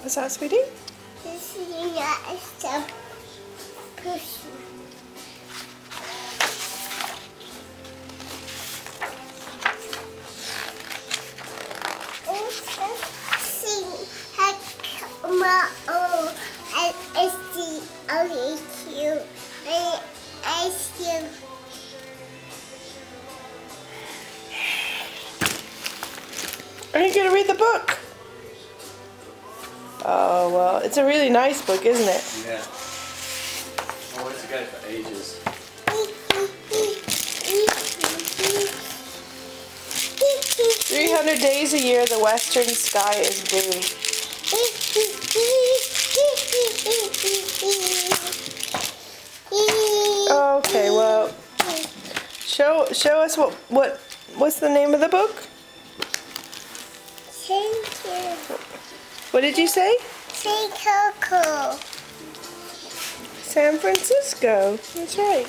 What's that, sweetie? This is not some person. Are you going to read the book? Oh, well, it's a really nice book, isn't it? Yeah. I wanted to get it for ages. 300 days a year, the western sky is blue. Okay, well, show us what's the name of the book? Thank you. What did you say? San Francisco. San Francisco. That's right.